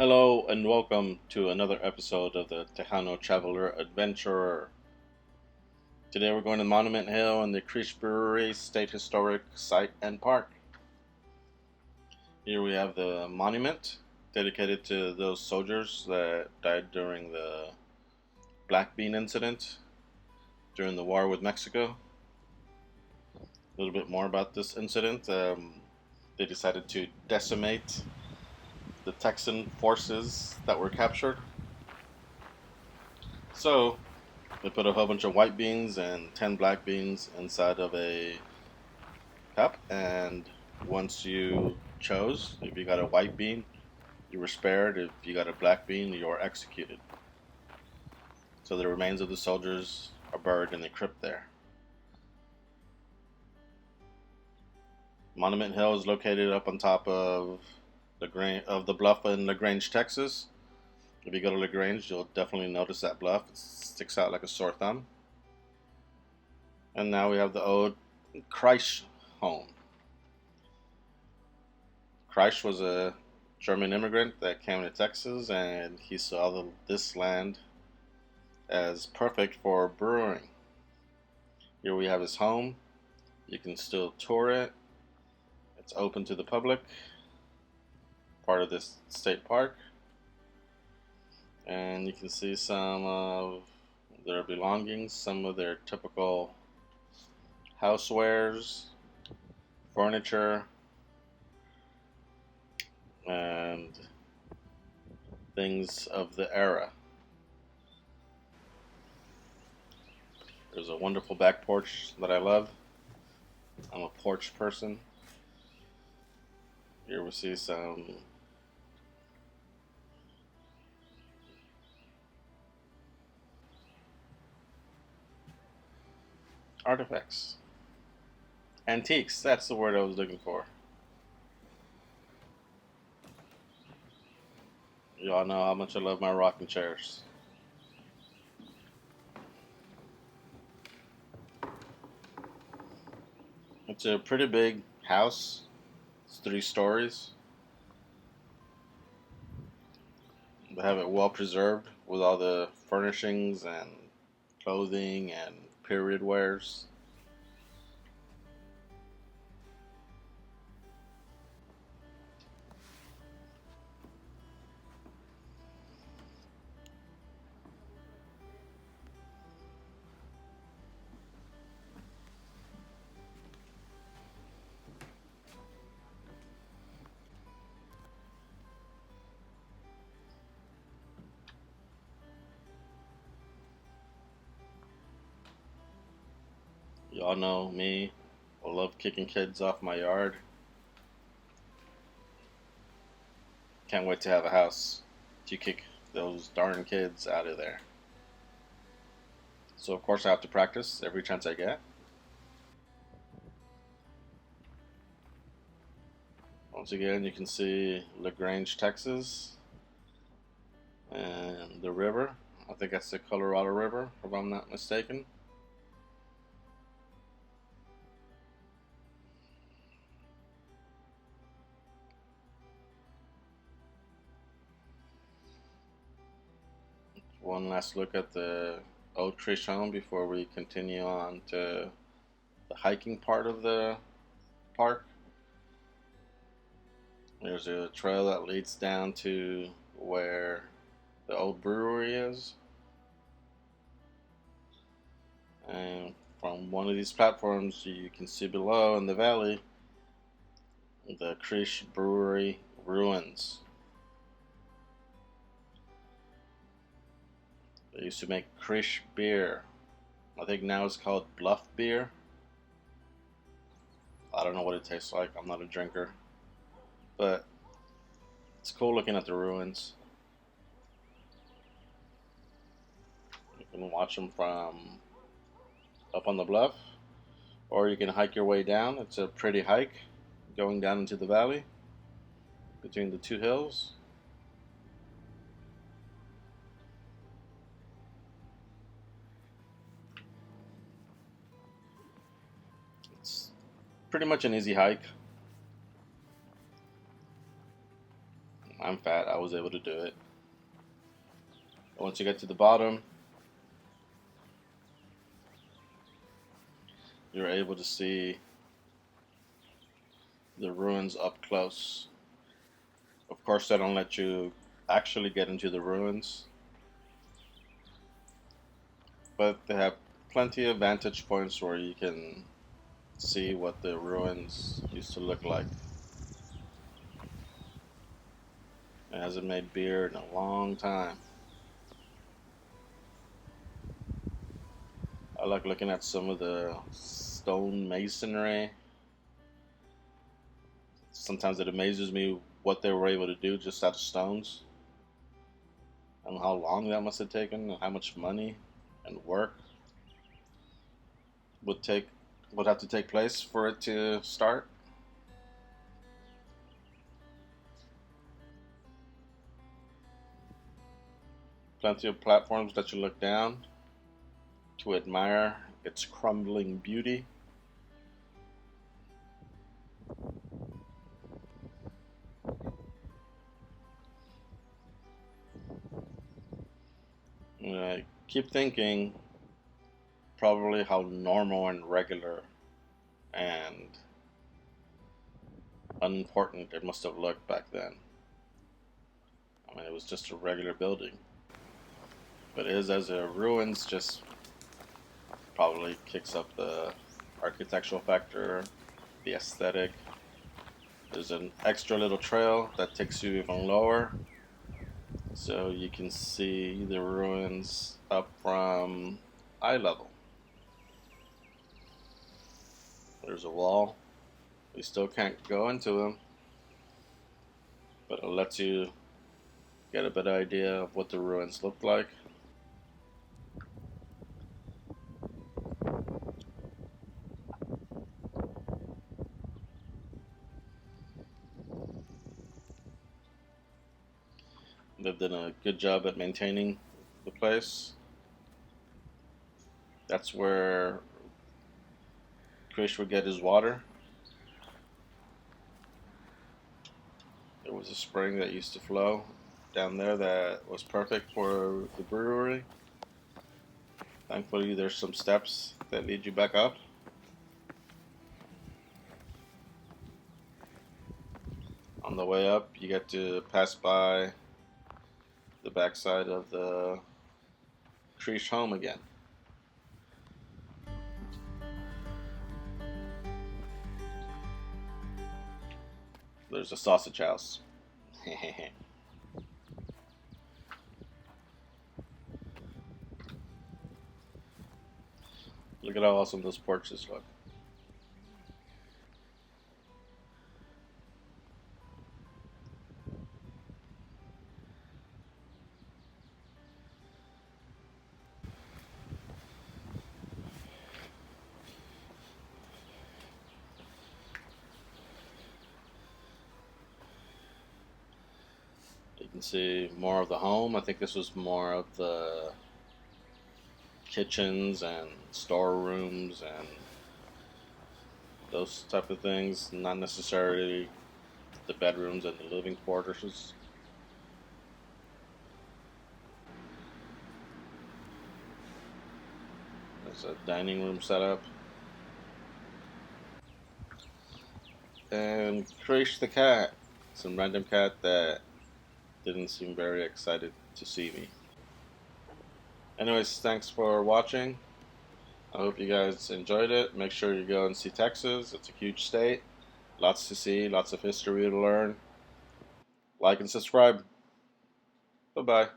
Hello and welcome to another episode of the Tejano Traveler Adventurer. Today we're going to Monument Hill and the Kreisch Brewery State Historic Site and Park. Here we have the monument dedicated to those soldiers that died during the Black Bean incident during the war with Mexico. A little bit more about this incident. They decided to decimate the Texan forces that were captured. So they put a whole bunch of white beans and 10 black beans inside of a cup, and once you chose, if you got a white bean, you were spared. If you got a black bean, you were executed. So the remains of the soldiers are buried in the crypt there. Monument Hill is located up on top of the bluff in LaGrange, Texas. If you go to LaGrange, you'll definitely notice that bluff. It sticks out like a sore thumb. And now we have the old Kreisch home. Kreisch was a German immigrant that came to Texas, and he saw this land as perfect for brewing. Here we have his home. You can still tour it. It's open to the public, part of this state park. And you can see some of their belongings, some of their typical housewares, furniture, and things of the era. There's a wonderful back porch that I love. I'm a porch person. Here we see some artifacts. Antiques, that's the word I was looking for. Y'all know how much I love my rocking chairs. It's a pretty big house. It's 3 stories. They have it well preserved with all the furnishings and clothing and period wares. Y'all know me. I love kicking kids off my yard. Can't wait to have a house to kick those darn kids out of there. So of course I have to practice every chance I get. Once again, you can see LaGrange, Texas, and the river. I think that's the Colorado River, if I'm not mistaken. One last look at the old Kreisch home before we continue on to the hiking part of the park. There's a trail that leads down to where the old brewery is. And from one of these platforms, you can see below in the valley the Kreisch Brewery ruins. They used to make Kreisch beer. I think now it's called Bluff beer. I don't know what it tastes like. I'm not a drinker. But it's cool looking at the ruins. You can watch them from up on the bluff, or you can hike your way down. It's a pretty hike going down into the valley between the 2 hills. It's pretty much an easy hike. I'm fat. I was able to do it. Once you get to the bottom, you're able to see the ruins up close. Of course, they don't let you actually get into the ruins, but they have plenty of vantage points where you can see what the ruins used to look like. It hasn't made beer in a long time. I like looking at some of the stone masonry. Sometimes it amazes me what they were able to do just out of stones, and how long that must have taken, and how much money and work would have to take place for it to start. Plenty of platforms that you look down to admire its crumbling beauty. And I keep thinking probably how normal and regular and unimportant it must have looked back then. I mean, it was just a regular building. But it is as a ruins just probably kicks up the architectural factor, the aesthetic. There's an extra little trail that takes you even lower, so you can see the ruins up from eye level. There's a wall. We still can't go into them, but it lets you get a better idea of what the ruins look like. They've done a good job at maintaining the place. That's where Kreisch would get his water. There was a spring that used to flow down there that was perfect for the brewery. Thankfully, there's some steps that lead you back up. On the way up, you get to pass by the backside of the Kreisch home again. There's a sausage house. Look at how awesome those porches look. You can see more of the home. I think this was more of the kitchens and storerooms and those type of things, not necessarily the bedrooms and the living quarters. There's a dining room setup. And Kreisch the cat. Some random cat that didn't seem very excited to see me. Anyways, thanks for watching. I hope you guys enjoyed it. Make sure you go and see Texas. It's a huge state. Lots to see, lots of history to learn. Like and subscribe. Bye-bye.